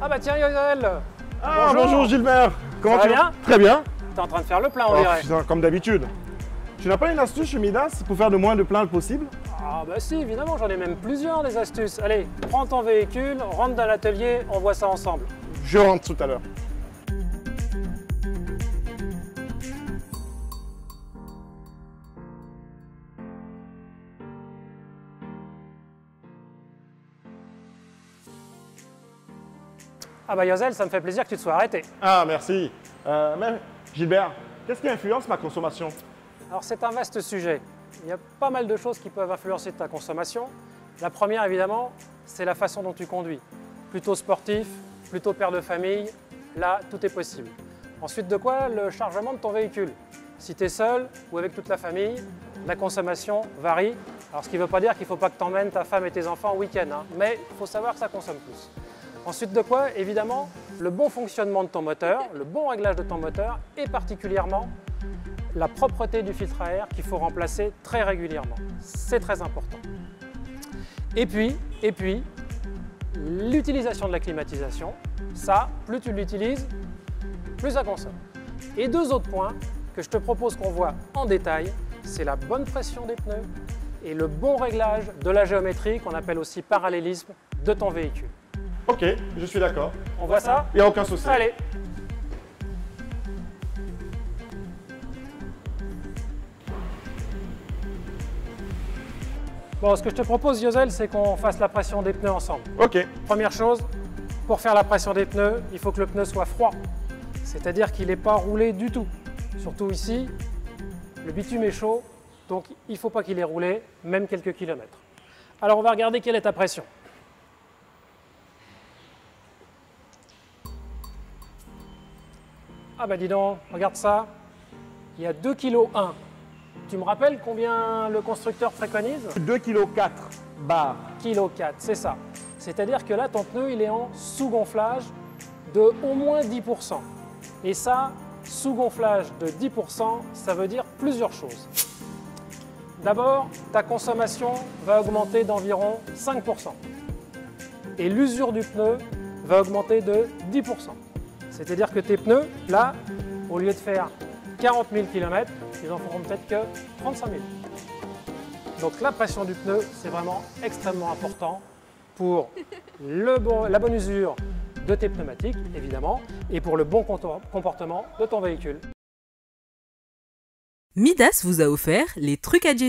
Ah bah tiens Yozel. Ah, bonjour Gilbert. Comment Ça va tu vas? bien? Très bien. T'es en train de faire le plein, on Oh, dirait. putain, comme d'habitude. Tu n'as pas une astuce chez Midas pour faire le moins de plein possible? Ah bah si, évidemment, j'en ai même plusieurs des astuces. Allez, prends ton véhicule, rentre dans l'atelier, on voit ça ensemble. Je rentre tout à l'heure. Ah bah Yozel, ça me fait plaisir que tu te sois arrêté. Ah, merci. Mais Gilbert, qu'est-ce qui influence ma consommation? Alors c'est un vaste sujet. Il y a pas mal de choses qui peuvent influencer ta consommation. La première, évidemment, c'est la façon dont tu conduis. Plutôt sportif, plutôt père de famille, là, tout est possible. Ensuite de quoi, le chargement de ton véhicule. Si tu es seul ou avec toute la famille, la consommation varie. Alors ce qui ne veut pas dire qu'il ne faut pas que tu emmènes ta femme et tes enfants au week-end, hein, mais il faut savoir que ça consomme plus. Ensuite de quoi, évidemment, le bon fonctionnement de ton moteur, le bon réglage de ton moteur et particulièrement la propreté du filtre à air qu'il faut remplacer très régulièrement. C'est très important. Et puis l'utilisation de la climatisation. Ça, plus tu l'utilises, plus ça consomme. Et deux autres points que je te propose qu'on voit en détail, c'est la bonne pression des pneus et le bon réglage de la géométrie qu'on appelle aussi parallélisme de ton véhicule. Ok, je suis d'accord. On voit ça? Il n'y a aucun souci. Allez! Bon, ce que je te propose, Yozel, c'est qu'on fasse la pression des pneus ensemble. Ok. Première chose, pour faire la pression des pneus, il faut que le pneu soit froid. C'est-à-dire qu'il n'est pas roulé du tout. Surtout ici, le bitume est chaud, donc il ne faut pas qu'il ait roulé, même quelques kilomètres. Alors on va regarder quelle est ta pression. Ah bah dis donc, regarde ça, il y a 2,1 kg. Tu me rappelles combien le constructeur préconise? 2,4 kg barre. 4 kg, c'est ça. C'est-à-dire que là, ton pneu, il est en sous-gonflage de au moins 10%. Et ça, sous-gonflage de 10%, ça veut dire plusieurs choses. D'abord, ta consommation va augmenter d'environ 5%. Et l'usure du pneu va augmenter de 10%. C'est-à-dire que tes pneus, là, au lieu de faire 40 000 km, ils en feront peut-être que 35 000. Donc la pression du pneu, c'est vraiment extrêmement important pour la bonne usure de tes pneumatiques, évidemment, et pour le bon comportement de ton véhicule. Midas vous a offert les trucs à Jessie.